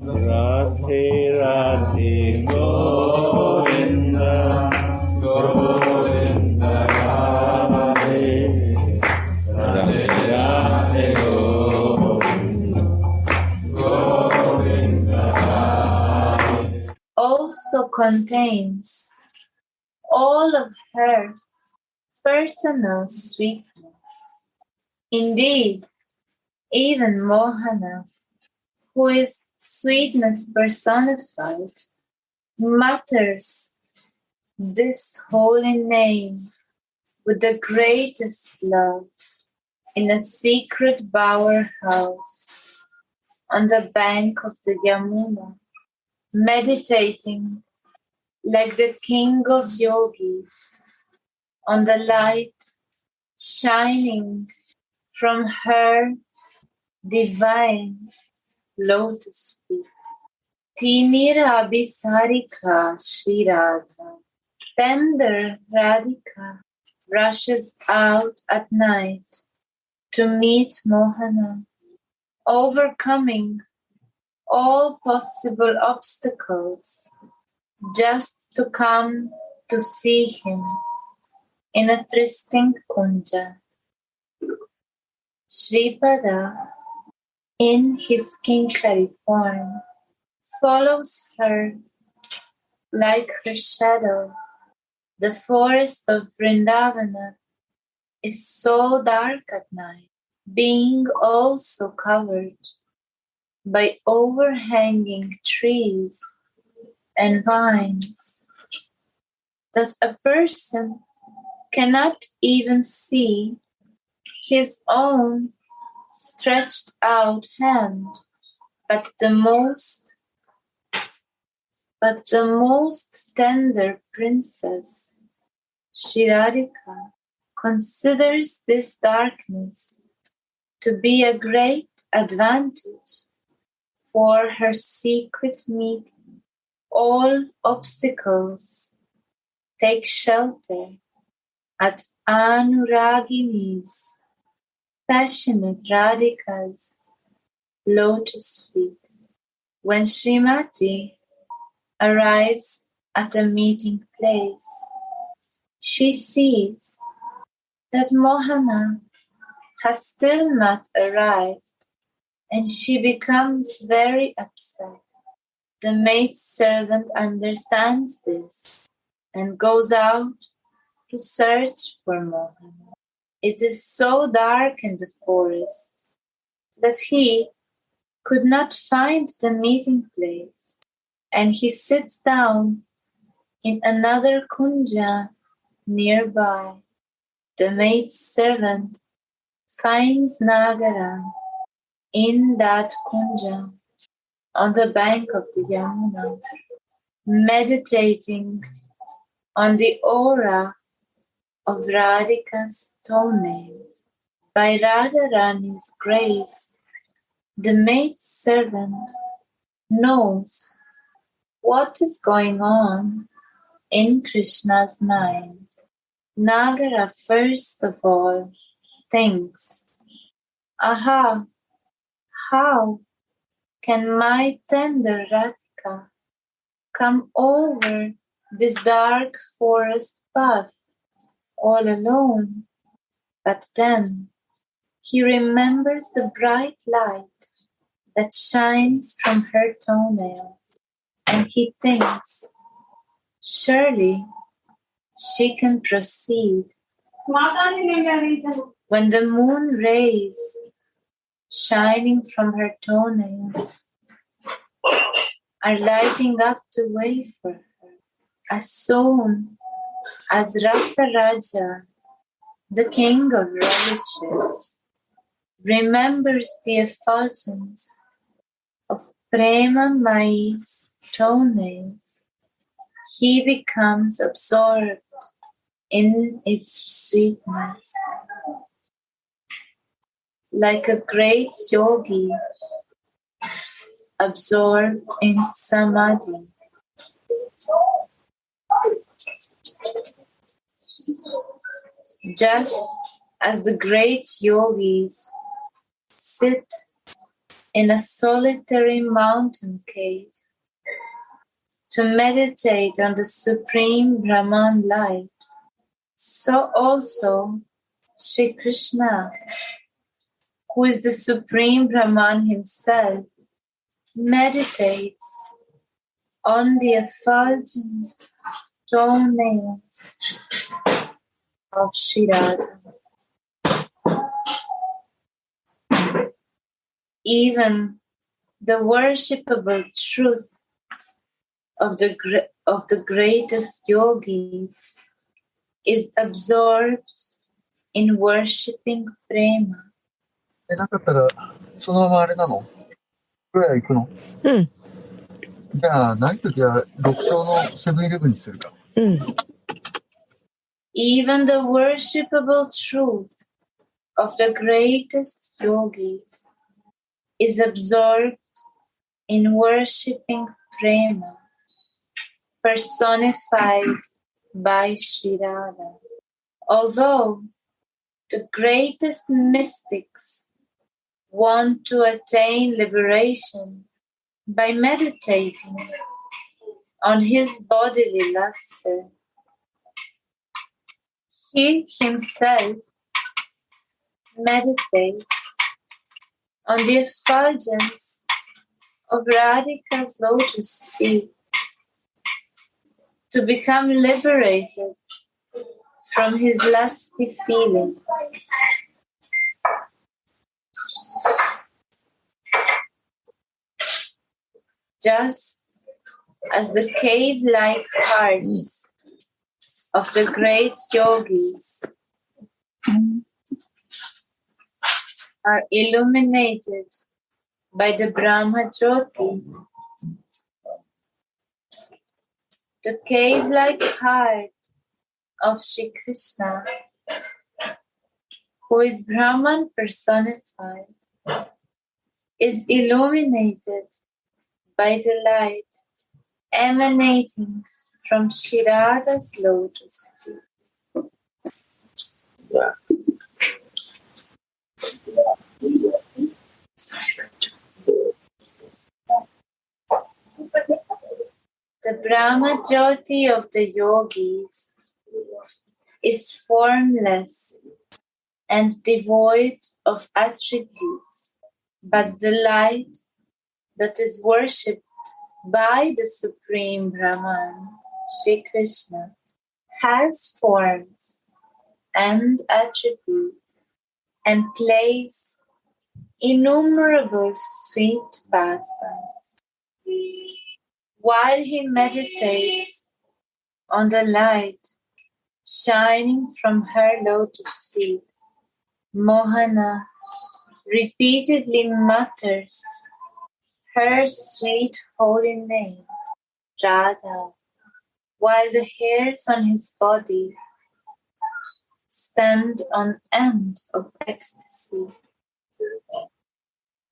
Radhe Radhe Govinda Govinda Radhe Radhe Radhe Govinda Govinda Radhe also contains all of her personal sweetness. Indeed, even Mohana, who is sweetness personified, mutters this holy name with the greatest love in a secret bower house on the bank of the Yamuna, meditating like the king of yogis on the light shining from her divine lotus feet. Timira Abhisarika Sri Radha, tender Radhika, rushes out at night to meet Mohana, overcoming all possible obstacles just to come to see him in a trysting kunja. Shripada, in his kinkari form, follows her like her shadow. The forest of Vrindavana is so dark at night, being also covered by overhanging trees and vines, that a person cannot even see his own stretched out hand, but the most tender princess, Shri Radhika, considers this darkness to be a great advantage for her secret meeting. All obstacles take shelter at Anuragini's, passionate Radhika's, lotus feet. When Srimati arrives at a meeting place, she sees that Mohana has still not arrived, and she becomes very upset. The maidservant understands this and goes out to search for Mohana. It is so dark in the forest that he could not find the meeting place, and he sits down in another kunja nearby. The maidservant finds Nagaram in that kunja on the bank of the Yamuna, meditating on the aura of Radhika's toenails. By Radharani's grace, the maidservant knows what is going on in Krishna's mind. Nagara first of all thinks, "Aha, how can my tender Radhika come over this dark forest path all alone?" But then he remembers the bright light that shines from her toenails, and he thinks, surely she can proceed. When the moon rays shining from her toenails are lighting up the way for her, as soon as Rasa Raja, the king of relishes, remembers the effulgence of Prema Mai's toenails, he becomes absorbed in its sweetness. Like a great yogi absorbed in samadhi. Just as the great yogis sit in a solitary mountain cave to meditate on the Supreme Brahman light, so also Shri Krishna, who is the Supreme Brahman himself, meditates on the effulgent toenails of Shri Radha. Even the worshipable truth of the greatest yogis is absorbed in worshipping prema. なかったら、そのままあれなの？プロヤ行くの？うん。じゃあ、ないときは、6章のセブンイレブンにするか。うん。Even the worshipable truth of the greatest yogis is absorbed in worshipping prema, personified by Shri Radha. Although the greatest mystics want to attain liberation by meditating on his bodily luster, he himself meditates on the effulgence of Radhika's lotus feet to become liberated from his lusty feelings. Just as the cave-like hearts of the great yogis are illuminated by the Brahma Jyoti, the cave-like heart of Shri Krishna, who is Brahman personified, is illuminated by the light emanating from Shri Radha's lotus feet. The Brahma Jyoti of the yogis is formless and devoid of attributes, but the light that is worshipped by the Supreme Brahman, Shri Krishna, has forms and attributes and plays innumerable sweet pastimes. While he meditates on the light shining from her lotus feet, Mohana repeatedly mutters her sweet holy name, Radha, while the hairs on his body stand on end of ecstasy,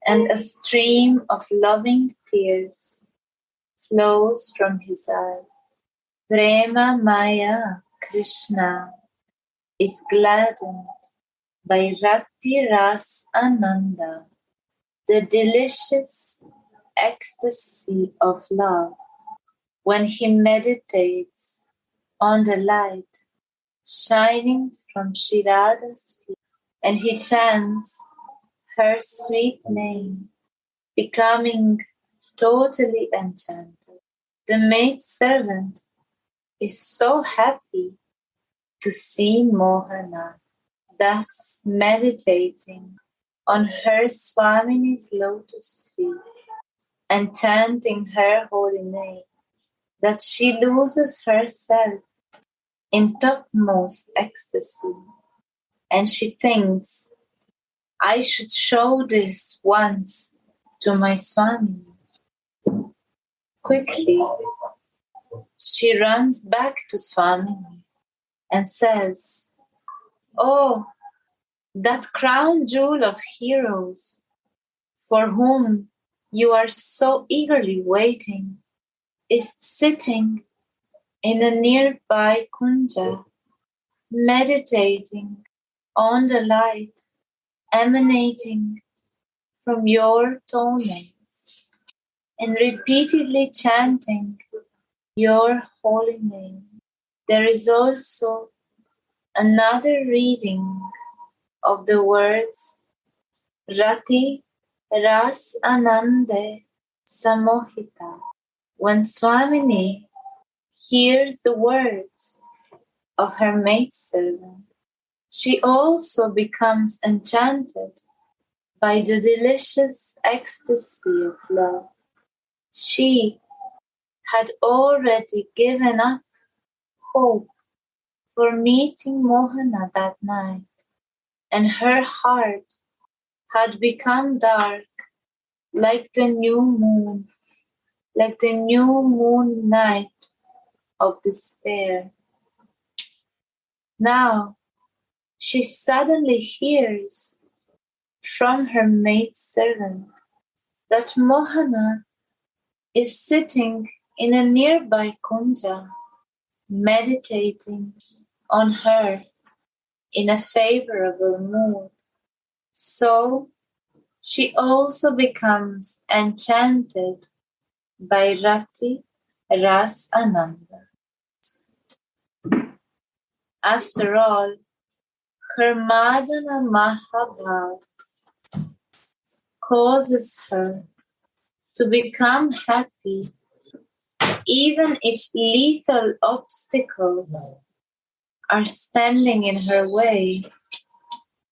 and a stream of loving tears flows from his eyes. Prema Maya Krishna is gladdened by Rati Ras Ananda, the delicious ecstasy of love, when he meditates on the light shining from Shri Radha's feet, and he chants her sweet name, becoming totally enchanted. The maidservant is so happy to see Mohana thus meditating on her Swamini's lotus feet and chanting her holy name, that she loses herself in topmost ecstasy, and she thinks, I should show this once to my Swamini. Quickly, she runs back to Swamini and says, Oh, that crown jewel of heroes, for whom you are so eagerly waiting, is sitting in a nearby kunja, meditating on the light emanating from your toenails and repeatedly chanting your holy name. There is also another reading of the words Rati Ras Anande Samohita. When Swamini hears the words of her maidservant, she also becomes enchanted by the delicious ecstasy of love. She had already given up hope for meeting Mohana that night, and her heart had become dark like the new moon night of despair. Now she suddenly hears from her maidservant that Mohana is sitting in a nearby kunja, meditating on her in a favorable mood. So she also becomes enchanted by Rati Ras Ananda. After all, her Madana Mahabhav causes her to become happy even if lethal obstacles are standing in her way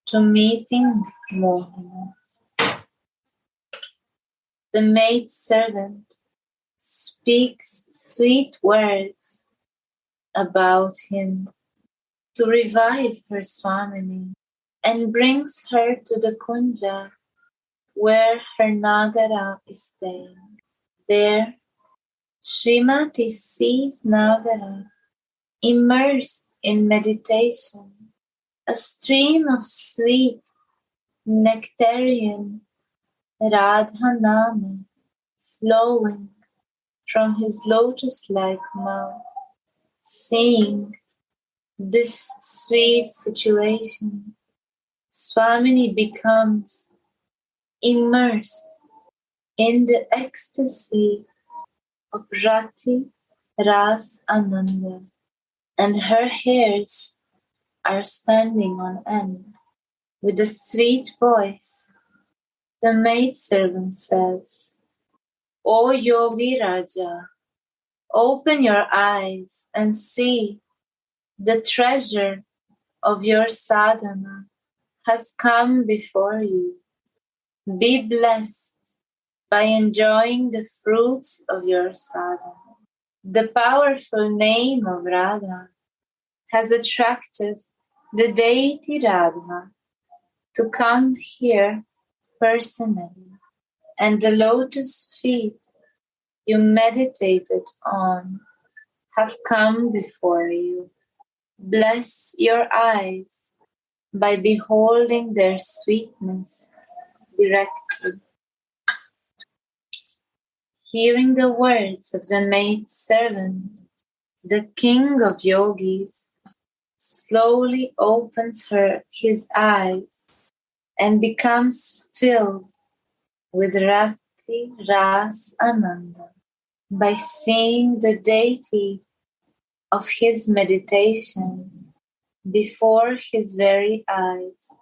to meeting Mohana. The maidservant speaks sweet words about him to revive her Swamini and brings her to the kunja where her Nagara is staying. There, Srimati sees Nagara immersed in meditation, a stream of sweet nectarian Radha Nama flowing from his lotus-like mouth. Seeing this sweet situation, Swamini becomes immersed in the ecstasy of Rati Ras Ananda, and her hairs are standing on end. With a sweet voice, the maidservant says, O Yogi Raja, open your eyes and see the treasure of your sadhana has come before you. Be blessed by enjoying the fruits of your sadhana. The powerful name of Radha has attracted the deity Radha to come here personally, and the lotus feet you meditated on have come before you. Bless your eyes by beholding their sweetness directly. Hearing the words of the maidservant, the king of yogis slowly opens his eyes and becomes filled with Rati Ras Ananda by seeing the deity of his meditation before his very eyes.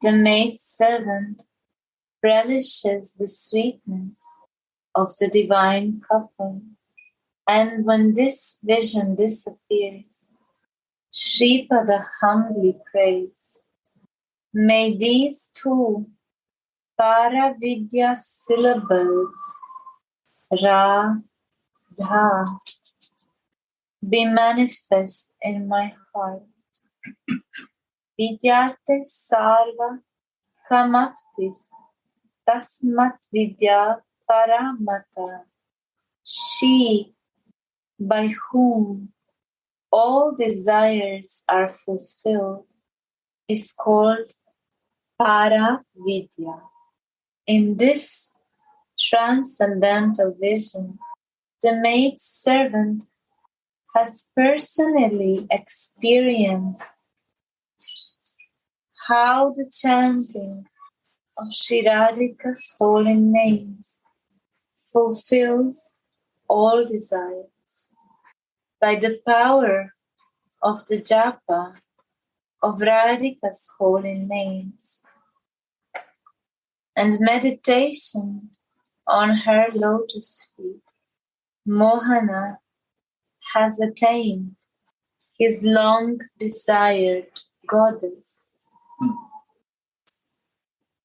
The maidservant relishes the sweetness of the divine couple, and when this vision disappears, Shripada humbly prays, may these two Paravidya syllables, Ra, Dha, be manifest in my heart. Vidyate sarva kamaptis tasmat vidya paramata. She by whom all desires are fulfilled is called Paravidya. In this transcendental vision, the maidservant has personally experienced how the chanting of Sri Radhika's holy names fulfills all desires. By the power of the japa of Radhika's holy names and meditation on her lotus feet, Mohana has attained his long-desired goddess.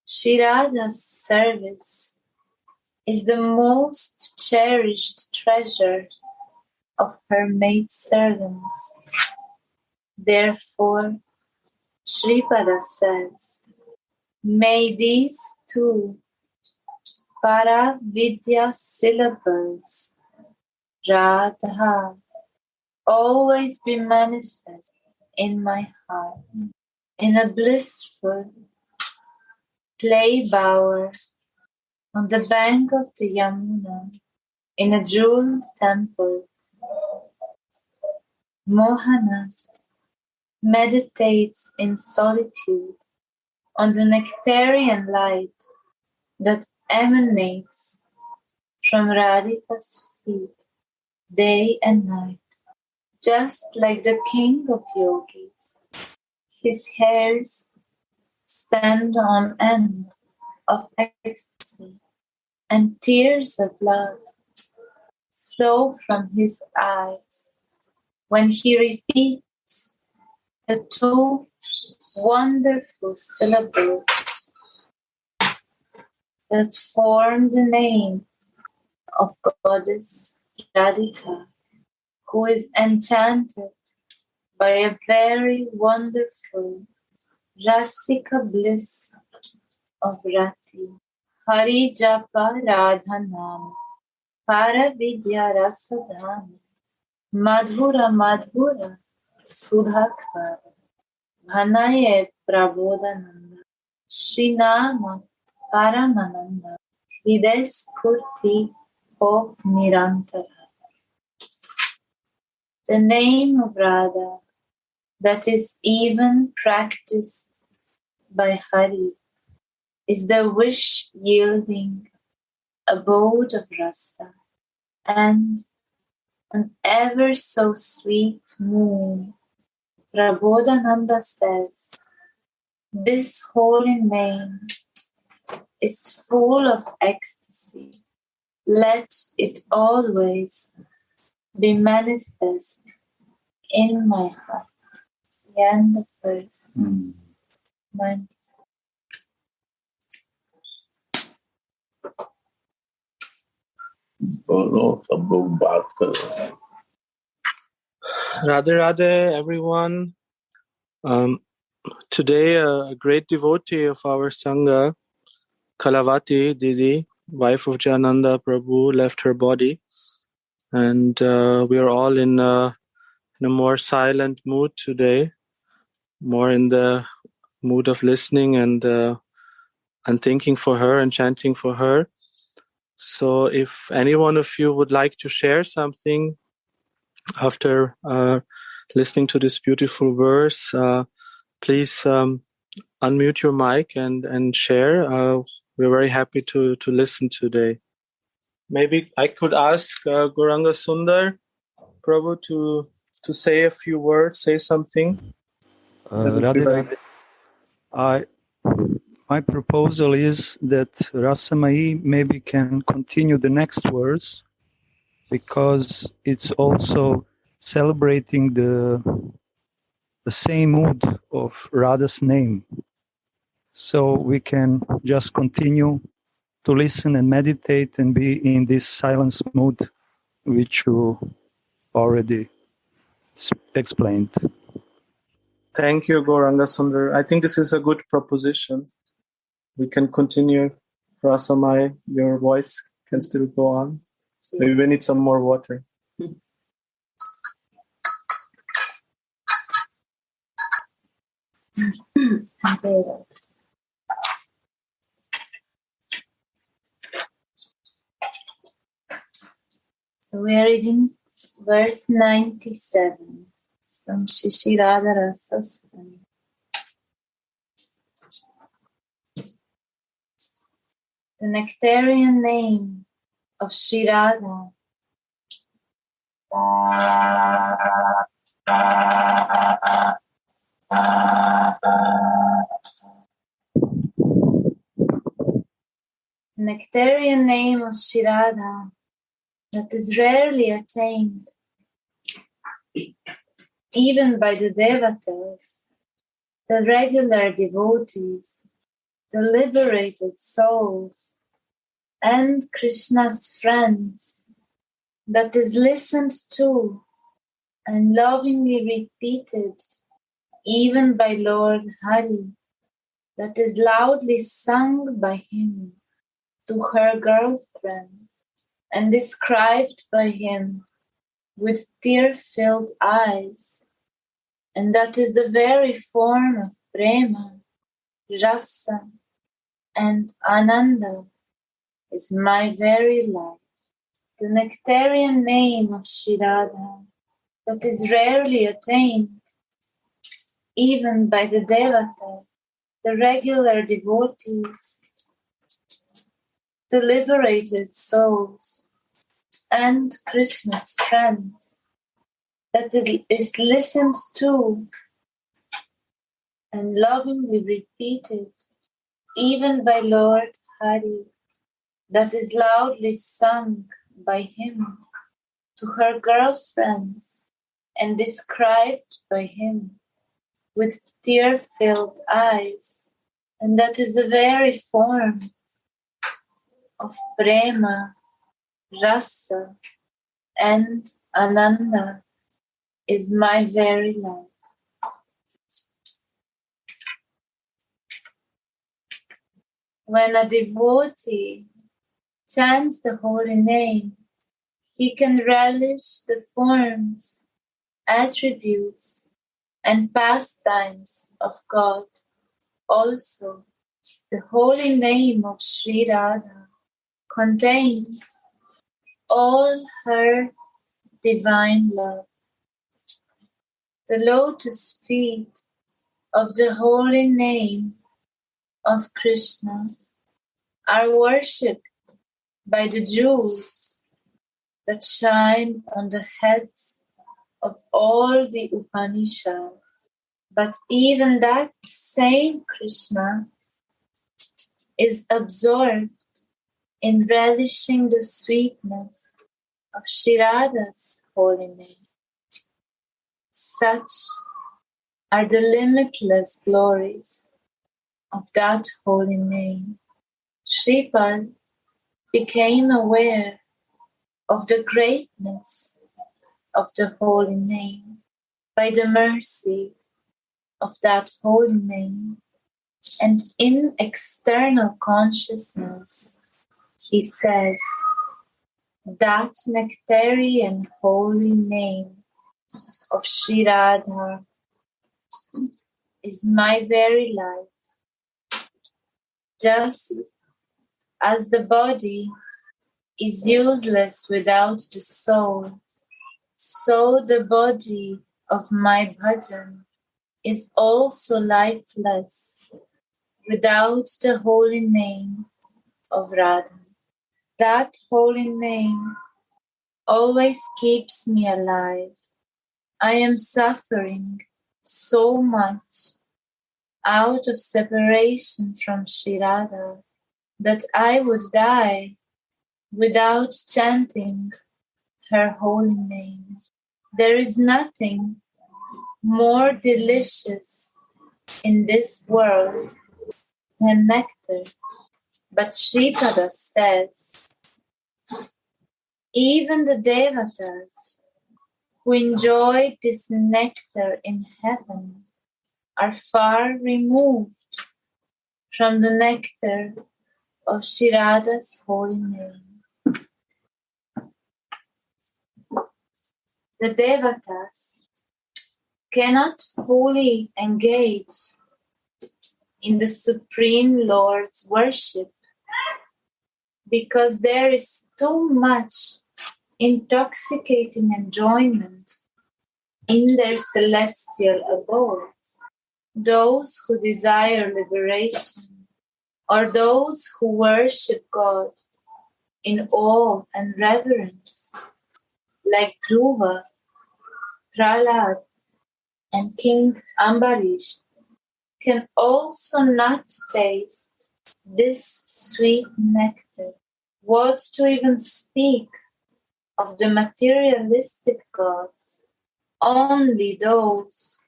Sri Radha's service is the most cherished treasure of her maidservants. Therefore, Shripada says, may these two Para-vidya syllables, Radha, always be manifest in my heart, in a blissful clay bower on the bank of the Yamuna, in a jeweled temple. Mohana meditates in solitude on the nectarian light that emanates from Radhika's feet day and night, just like the king of yogis. His hairs stand on end of ecstasy, and tears of love flow from his eyes when he repeats the two wonderful syllables that form the name of Goddess Radhika, who is enchanted by a very wonderful Rasika bliss of Rati. Hari Japa Radha Nam, Para Vidya Rasadhan, Madhura Madhura Sudhakar, Bhanaye Prabodhananda, Srinama Paramananda, Hriday Spurti Ho Nirantara. The name of Radha that is even practiced by Hari is the wish-yielding abode of rasa, and an ever so sweet moon. Prabodhananda says, this holy name is full of ecstasy. Let it always be manifest in my heart. The end of verse 96. बोलो सब लोग बात करो. Radhe Radhe, everyone. Today, a great devotee of our Sangha, Kalavati Didi, wife of Jananda Prabhu, left her body. And we are all in a more silent mood today, more in the mood of listening and thinking for her and chanting for her. So if any one of you would like to share something after listening to this beautiful verse, please unmute your mic and share. We're very happy to listen today. Maybe I could ask Gauranga Sundar Prabhu to say a few words, say something. Radhe, my proposal is that Rasamai maybe can continue the next verse, because it's also celebrating the same mood of Radha's name. So we can just continue to listen and meditate and be in this silence mood, which you already explained. Thank you, Gauranga Sundar. I think this is a good proposition. We can continue. Rasamai, your voice can still go on. Maybe we need some more water. So we are reading verse 97 from Shri Radha Rasa Sutani. the nectarian name of Sri Radha. The nectarian name of Sri Radha that is rarely attained, even by the devatas, the regular devotees, the liberated souls, and Krishna's friends, that is listened to and lovingly repeated even by Lord Hari, that is loudly sung by him to her girlfriends and described by him with tear-filled eyes, and that is the very form of prema, rasa, and ananda, is my very life. The nectarian name of Sri Radha that is rarely attained, even by the devatas, the regular devotees, the liberated souls, and Krishna's friends, that it is listened to and lovingly repeated even by Lord Hari, that is loudly sung by him to her girlfriends and described by him with tear-filled eyes, and that is the very form of prema, rasa, and ananda, is my very life. When a devotee chants the holy name, he can relish the forms, attributes, and pastimes of God. Also, the holy name of Sri Radha contains all her divine love. The lotus feet of the holy name of Krishna are worshipped by the jewels that shine on the heads of all the Upanishads. But even that same Krishna is absorbed in relishing the sweetness of Sri Radha's holy name. Such are the limitless glories of that holy name. Shripad became aware of the greatness of the holy name by the mercy of that holy name, and in external consciousness he says, that nectarian holy name of Sri Radha is my very life. Just as the body is useless without the soul, so the body of my bhajan is also lifeless without the holy name of Radha. That holy name always keeps me alive. I am suffering so much out of separation from Sri Radha that I would die without chanting her holy name. There is nothing more delicious in this world than nectar. But Shripada says, even the devatas who enjoy this nectar in heaven are far removed from the nectar of Sri Radha's holy name. The devatas cannot fully engage in the Supreme Lord's worship because there is too much intoxicating enjoyment in their celestial abodes. Those who desire liberation or those who worship God in awe and reverence, like Dhruva, Prahlad, and King Ambarish, can also not taste this sweet nectar. What to even speak of the materialistic gods? Only those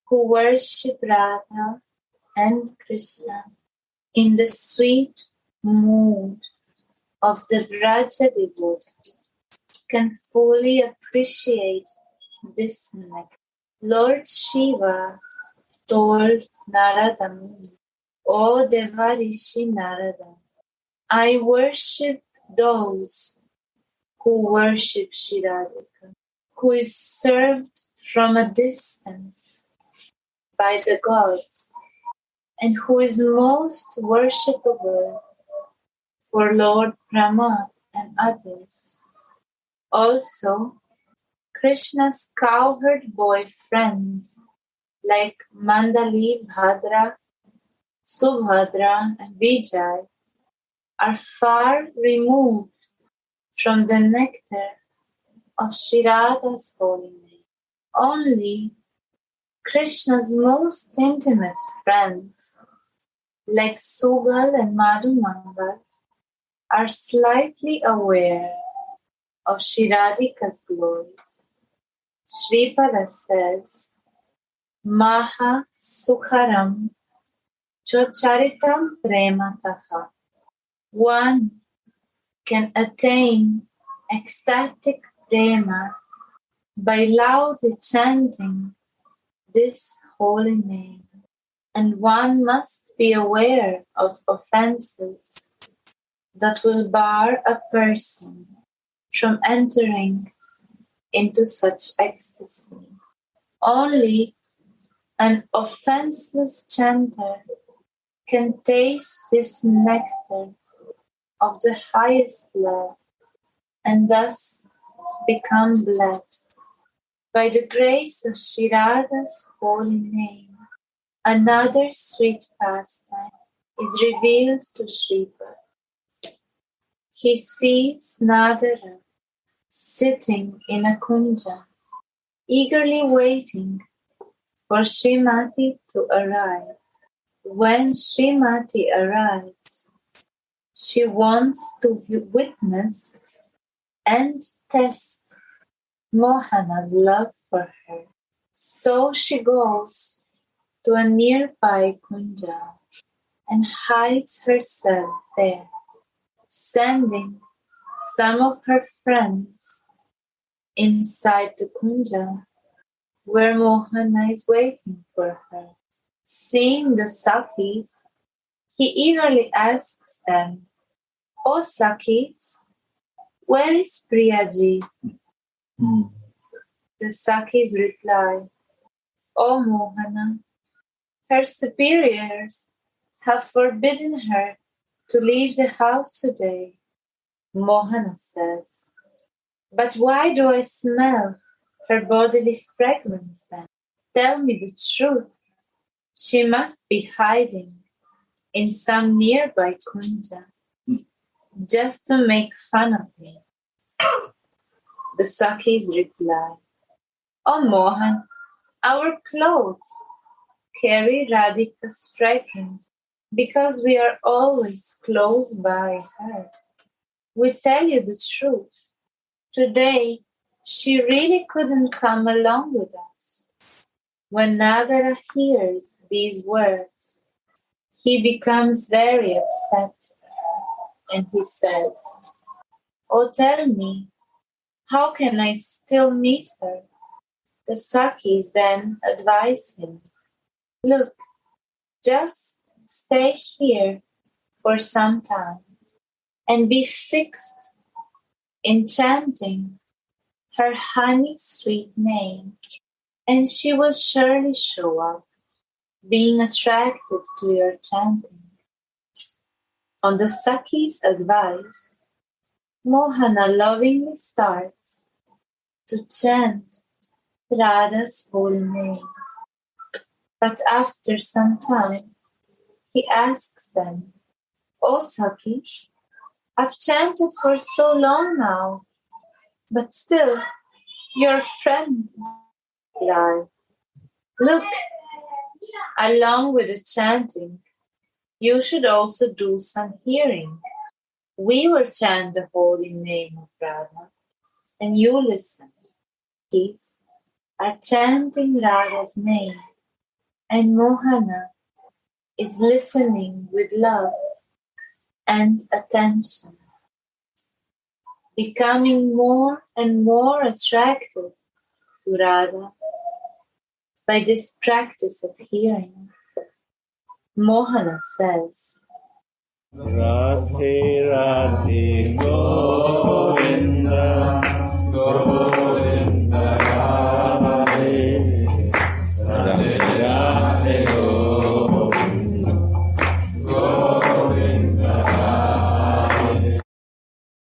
who worship Radha and Krishna in the sweet mood of the Vraja devotee can fully appreciate this nectar. Lord Shiva told Narada Muni, O Devarishi Narada, I worship those who worship Shri Radhika, who is served from a distance by the gods, and who is most worshipable for Lord Brahma and others. Also, Krishna's cowherd boy friends like Mandali, Bhadra, Subhadra, and Vijay are far removed from the nectar of Shri Radha's holy name. Only Krishna's most intimate friends, like Sugal and Madhumangal, are slightly aware of Shri Radhika's glories. Sripada says, Maha Sukharam Chocharitam Premataha. One can attain ecstatic prema by loudly chanting this holy name, and one must be aware of offenses that will bar a person from entering into such ecstasy. Only an offenseless chanter can taste this nectar of the highest love and thus become blessed. By the grace of Shri Radha's holy name, another sweet pastime is revealed to Shripad. He sees Nagara sitting in a kunja, eagerly waiting for Srimati to arrive. When Srimati arrives, she wants to witness and test Mohana's love for her. So she goes to a nearby kunja and hides herself there, sending some of her friends inside the kunja where Mohana is waiting for her. Seeing the Sakis, he eagerly asks them, O Sakis, where is Priyaji? The Sakis reply, O Mohana, her superiors have forbidden her to leave the house today. Mohana says, but why do I smell her bodily fragrance then? Tell me the truth. She must be hiding in some nearby kunja just to make fun of me. The Sakis reply, O Mohan, our clothes carry Radhika's fragrance because we are always close by her. We tell you the truth. Today, she really couldn't come along with us. When Nagara hears these words, he becomes very upset and he says, Oh, tell me, how can I still meet her? The Sakis then advise him, look, just stay here for some time and be fixed in chanting her honey-sweet name, and she will surely show up, being attracted to your chanting. On the Sakis' advice, Mohana lovingly starts to chant Radha's holy name. But after some time, he asks them, Oh, Saki, I've chanted for so long now, but still, your friend died. Look, along with the chanting, you should also do some hearing. We will chant the holy name of Radha, and you listen. These are chanting Radha's name, and Mohana is listening with love and attention, becoming more and more attracted to Radha by this practice of hearing. Mohana says, Radhe Radhe Go